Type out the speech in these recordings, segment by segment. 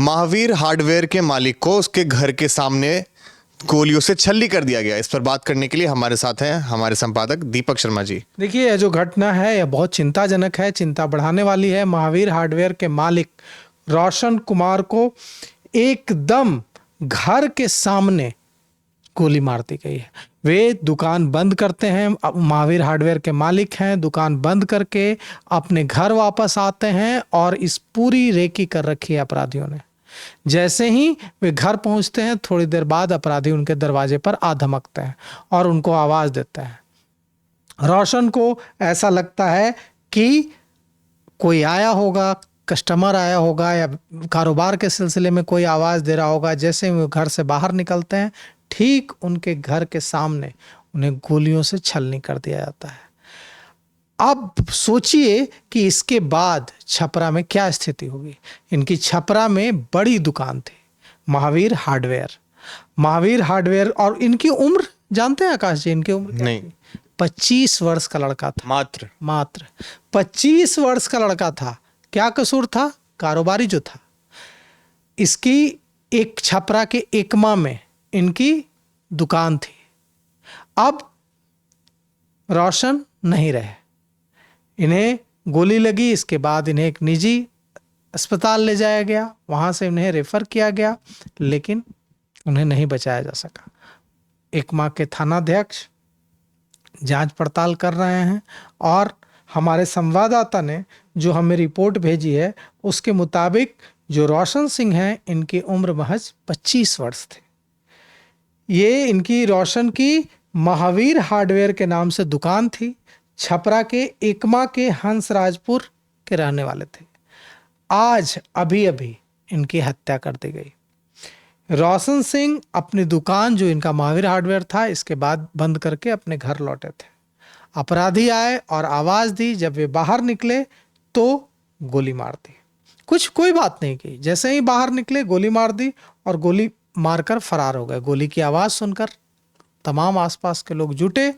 Mahavir hardware के मालिक को उसके घर के सामने गोलियों से छल्ली कर दिया गया। इस पर बात करने के लिए हमारे साथ हैं हमारे संपादक दीपक शर्मा जी। देखिए, यह जो घटना है यह बहुत चिंताजनक है, चिंता बढ़ाने वाली है। महावीर हार्डवेयर के मालिक रोशन कुमार को एकदम घर के सामने गोली मार दी गई है। वे दुकान बंद करते हैं, महावीर हार्डवेयर के मालिक हैं, दुकान बंद करके अपने घर वापस आते हैं और इस पूरी रेकी कर रखी है अपराधियों ने। जैसे ही वे घर पहुंचते हैं, थोड़ी देर बाद अपराधी उनके दरवाजे पर आ धमकते हैं और उनको आवाज देते हैं। रोशन को ऐसा लगता है कि कोई आया होगा, कस्टमर आया होगा या कारोबार के सिलसिले में कोई आवाज दे रहा होगा। जैसे वो घर से बाहर निकलते हैं, ठीक उनके घर के सामने उन्हें गोलियों से छलनी कर दिया जाता है। अब सोचिए कि इसके बाद छपरा में क्या स्थिति होगी। इनकी छपरा में बड़ी दुकान थी, महावीर हार्डवेयर, और इनकी उम्र जानते हैं आकाश जी? इनकी उम्र नहीं। 25 वर्ष का लड़का था। मात्र 25 वर्ष का लड़का था। क्या कसूर था? कारोबारी जो था। इसकी एक छपरा के एकमा में इनकी दुकान थी। अब रोशन नहीं रहे, इन्हें गोली लगी। इसके बाद इन्हें एक निजी अस्पताल ले जाया गया, वहां से इन्हें रेफर किया गया, लेकिन उन्हें नहीं बचाया जा सका। एकमा के थानाध्यक्ष जांच पड़ताल कर रहे हैं और हमारे संवाददाता ने जो हमें रिपोर्ट भेजी है उसके मुताबिक जो रोशन सिंह हैं, इनकी उम्र महज 25 वर्ष थे। ये इनकी रोशन की महावीर हार्डवेयर के नाम से दुकान थी। छपरा के एकमा के हंसराजपुर के रहने वाले थे। आज अभी इनकी हत्या कर दी गई। रोशन सिंह अपनी दुकान, जो इनका महावीर हार्डवेयर था, इसके बाद बंद करके अपने घर लौटे थे। अपराधी आए और आवाज दी। जब वे बाहर निकले तो गोली मार दी। कोई बात नहीं की। जैसे ही बाहर निकले गोली मार दी और गोली मारकर फरार हो गए। गोली की आवाज सुनकर तमाम आसपास के लोग जुटे,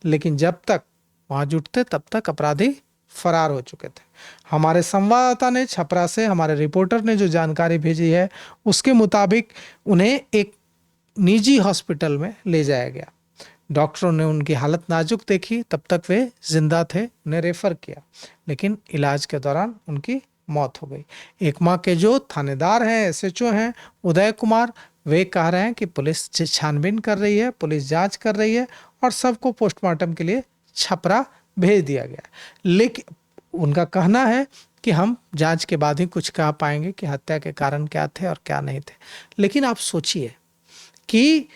लेकिन जब तक वहां जुटते तब तक अपराधी फरार हो चुके थे। हमारे संवाददाता ने छपरा से, हमारे रिपोर्टर ने जो जानकारी भेजी है उसके मुताबिक उन्हें एक निजी हॉस्पिटल में ले जाया गया। डॉक्टरों ने उनकी हालत नाजुक देखी, तब तक वे जिंदा थे, उन्हें रेफर किया, लेकिन इलाज के दौरान उनकी मौत हो गई। एकमा के जो थानेदार हैं, SHO हैं उदय कुमार, वे कह रहे हैं कि पुलिस छानबीन कर रही है, पुलिस जांच कर रही है और सबको पोस्टमार्टम के लिए छपरा भेज दिया गया। लेकिन उनका कहना है कि हम जांच के बाद ही कुछ कह पाएंगे कि हत्या के कारण क्या थे और क्या नहीं थे। लेकिन आप सोचिए कि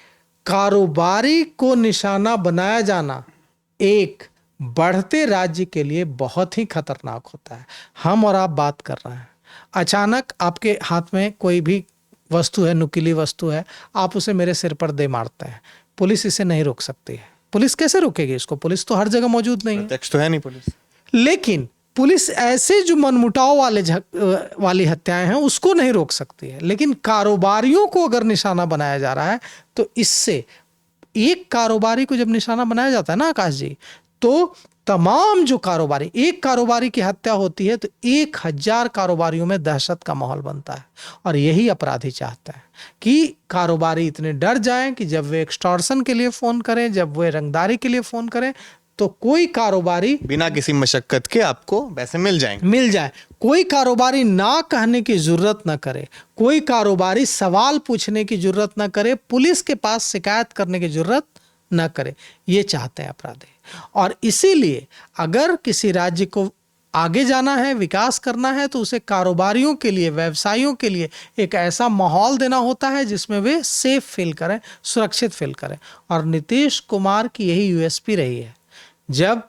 कारोबारी को निशाना बनाया जाना एक बढ़ते राज्य के लिए बहुत ही खतरनाक होता है। हम और आप बात कर रहे हैं, अचानक आपके हाथ में कोई भी वस्तु है, नुकीली वस्तु है, आप उसे मेरे सिर पर दे मारते हैं। पुलिस इसे नहीं रोक सकती है। पुलिस कैसे रोकेगी इसको? पुलिस तो हर जगह मौजूद नहीं है, प्रत्यक्ष तो है नहीं पुलिस। लेकिन पुलिस ऐसे जो मनमुटाव वाली हत्याएं हैं उसको नहीं रोक सकती है। लेकिन कारोबारियों को अगर निशाना बनाया जा रहा है तो इससे, एक कारोबारी को जब निशाना बनाया जाता है ना आकाश जी, तो तमाम जो कारोबारी, एक कारोबारी की हत्या होती है तो 1000 कारोबारियों में दहशत का माहौल बनता है। और यही अपराधी चाहता है कि कारोबारी इतने डर जाएं कि जब वे एक्सटॉर्शन के लिए फोन करें, जब वे रंगदारी के लिए फोन करें, तो कोई कारोबारी बिना किसी मशक्कत के आपको पैसे मिल जाए। कोई कारोबारी ना कहने की जरूरत ना करे, कोई कारोबारी सवाल पूछने की जरूरत ना करे, पुलिस के पास शिकायत करने की जरूरत ना करे। ये चाहते हैं अपराधी। और इसीलिए अगर किसी राज्य को आगे जाना है, विकास करना है, तो उसे कारोबारियों के लिए, व्यवसायियों के लिए एक ऐसा माहौल देना होता है जिसमें वे सेफ फील करें, सुरक्षित फील करें। और नीतीश कुमार की यही USP रही है। जब,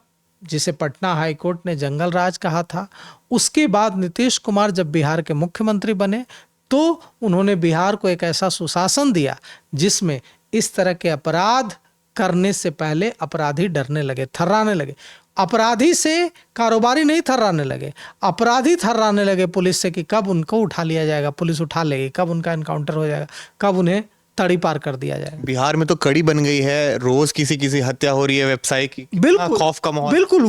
जिसे पटना हाई कोर्ट ने जंगल राज कहा था, उसके बाद नीतीश कुमार जब बिहार के मुख्यमंत्री बने तो उन्होंने बिहार को एक ऐसा सुशासन दिया जिसमें इस तरह के अपराध करने से पहले अपराधी डरने लगे, थर्राने लगे। अपराधी से कारोबारी नहीं थर्राने लगे, अपराधी थर्राने लगे पुलिस से कि कब उनको उठा लिया जाएगा, पुलिस उठा लेगी, कब उनका एनकाउंटर हो जाएगा, कब उन्हें तड़ी पार कर दिया जाएगा। बिहार में तो कड़ी बन गई है, रोज किसी हत्या हो रही है, व्यवसाय की। बिल्कुल खौफ का माहौल। बिल्कुल,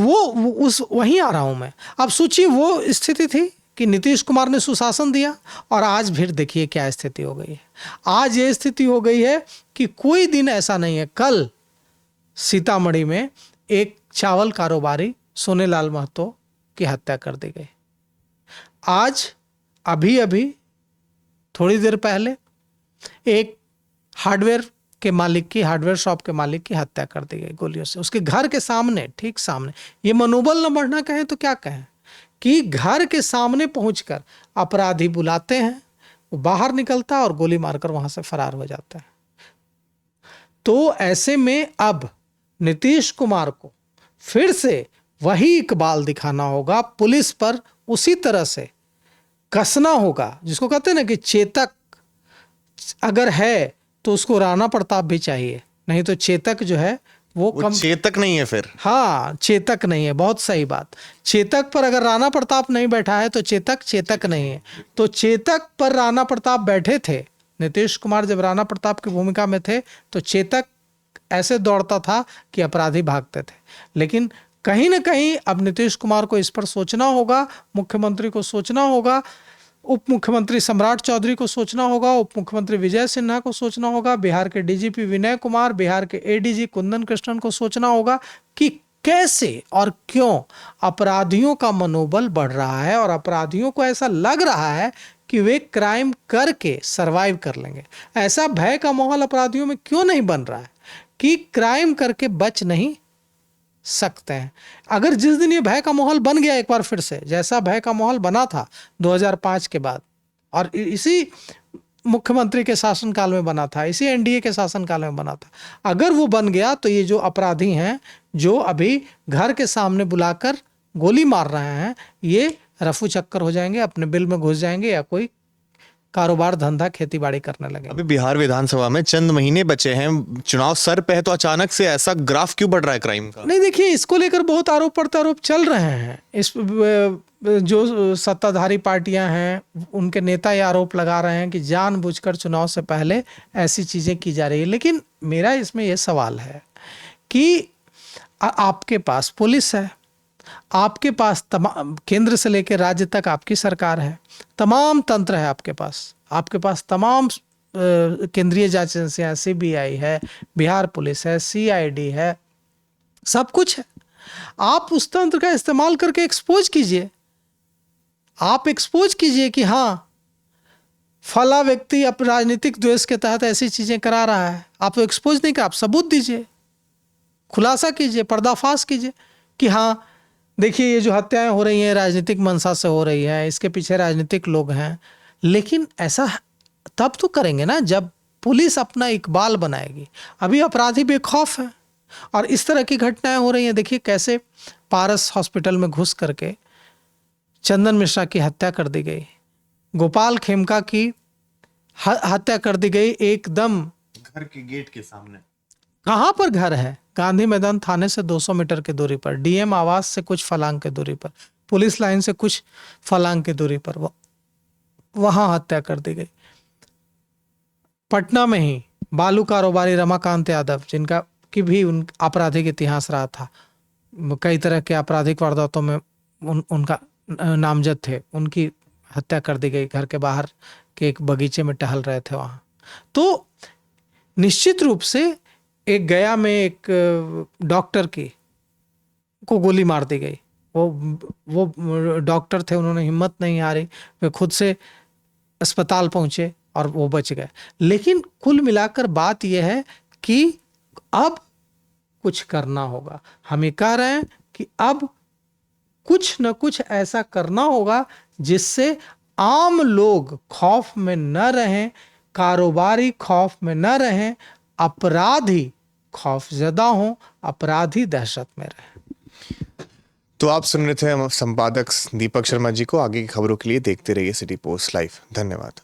वहीं आ रहा हूं मैं। अब सोचिए वो स्थिति थी कि नीतीश कुमार ने सुशासन दिया और आज फिर देखिए क्या स्थिति हो गई है। आज ये स्थिति हो गई है कि कोई दिन ऐसा नहीं है। कल सीतामढ़ी में एक चावल कारोबारी सोनेलाल महतो की हत्या कर दी गई। आज अभी अभी थोड़ी देर पहले एक हार्डवेयर शॉप के मालिक की हत्या कर दी गई गोलियों से, उसके घर के सामने, ठीक सामने। ये मनोबल न बढ़ना कहें तो क्या कहें कि घर के सामने पहुंचकर अपराधी बुलाते हैं, वो बाहर निकलता है और गोली मारकर वहां से फरार हो जाता है। तो ऐसे में अब नीतीश कुमार को फिर से वही इकबाल दिखाना होगा, पुलिस पर उसी तरह से कसना होगा, जिसको कहते हैं ना कि चेतक अगर है तो उसको राणा प्रताप भी चाहिए, नहीं तो चेतक जो है वो कम चेतक नहीं है फिर। हाँ, चेतक नहीं है, बहुत सही बात। चेतक पर अगर राणा प्रताप नहीं बैठा है तो चेतक नहीं है। तो चेतक पर राणा प्रताप बैठे थे। नीतीश कुमार जब राणा प्रताप की भूमिका में थे तो चेतक ऐसे दौड़ता था कि अपराधी भागते थे। लेकिन कहीं ना कहीं अब नीतीश कुमार को इस पर सोचना होगा, मुख्यमंत्री को सोचना होगा, उप मुख्यमंत्री सम्राट चौधरी को सोचना होगा, उप मुख्यमंत्री विजय सिन्हा को सोचना होगा, बिहार के डीजीपी विनय कुमार, बिहार के एडीजी कुंदन कृष्णन को सोचना होगा कि कैसे और क्यों अपराधियों का मनोबल बढ़ रहा है और अपराधियों को ऐसा लग रहा है कि वे क्राइम करके सरवाइव कर लेंगे। ऐसा भय का माहौल अपराधियों में क्यों नहीं बन रहा है कि क्राइम करके बच नहीं सकते हैं। अगर जिस दिन ये भय का माहौल बन गया एक बार फिर से, जैसा भय का माहौल बना था 2005 के बाद और इसी मुख्यमंत्री के शासनकाल में बना था, इसी एनडीए के शासनकाल में बना था, अगर वो बन गया तो ये जो अपराधी हैं जो अभी घर के सामने बुलाकर गोली मार रहे हैं, ये रफू चक्कर हो जाएंगे, अपने बिल में घुस जाएंगे या कोई कारोबार धंधा खेती बाड़ी करने लगे। अभी बिहार विधानसभा में चंद महीने बचे हैं, चुनाव सर पे है, तो अचानक से ऐसा ग्राफ क्यों बढ़ रहा है क्राइम का? नहीं, देखिए इसको लेकर बहुत आरोप प्रत्यारोप चल रहे हैं। इस जो सत्ताधारी पार्टियां हैं उनके नेता ये आरोप लगा रहे हैं कि जानबूझकर चुनाव से पहले ऐसी चीजें की जा रही है। लेकिन मेरा इसमें यह सवाल है कि आपके पास पुलिस है, आपके पास तमाम केंद्र से लेकर राज्य तक आपकी सरकार है, तमाम तंत्र है आपके पास तमाम केंद्रीय जांच एजेंसियां, सीबीआई है, बिहार पुलिस है, सीआईडी है, सब कुछ है। आप उस तंत्र का इस्तेमाल करके एक्सपोज कीजिए। आप एक्सपोज कीजिए कि हाँ फला व्यक्ति अब राजनीतिक द्वेष के तहत ऐसी चीजें करा रहा है। आप एक्सपोज नहीं कर, आप सबूत दीजिए, खुलासा कीजिए, पर्दाफाश कीजिए कि हाँ देखिए ये जो हत्याएं हो रही हैं राजनीतिक मंशा से हो रही है, इसके पीछे राजनीतिक लोग हैं। लेकिन ऐसा तब तो करेंगे ना जब पुलिस अपना इकबाल बनाएगी। अभी अपराधी बेखौफ हैं और इस तरह की घटनाएं हो रही हैं। देखिए कैसे पारस हॉस्पिटल में घुस करके चंदन मिश्रा की हत्या कर दी गई, गोपाल खेमका की हत्या कर दी गई एकदम घर के गेट के सामने। कहाँ पर घर है? गांधी मैदान थाने से 200 मीटर की दूरी पर, डीएम आवास से कुछ फलांग की दूरी पर, पुलिस लाइन से कुछ फलांग की दूरी पर वहां हत्या कर दी गई। पटना में ही बालू कारोबारी रमाकांत यादव, जिनका की भी उन आपराधिक इतिहास रहा था, कई तरह के आपराधिक वारदातों में उनका नामजद थे, उनकी हत्या कर दी गई। घर के बाहर के एक बगीचे में टहल रहे थे वहां। तो निश्चित रूप से एक गया में एक डॉक्टर को गोली मार दी गई। वो डॉक्टर थे, उन्होंने हिम्मत नहीं हारी, वे खुद से अस्पताल पहुंचे और वो बच गए। लेकिन कुल मिलाकर बात यह है कि अब कुछ करना होगा। हम ये कह रहे हैं कि अब कुछ न कुछ ऐसा करना होगा जिससे आम लोग खौफ में न रहें, कारोबारी खौफ में न रहें, अपराधी खौफजदा हों, अपराधी दहशत में रहें। तो आप सुन रहे थे संपादक दीपक शर्मा जी को। आगे की खबरों के लिए देखते रहिए सिटी पोस्ट लाइव। धन्यवाद।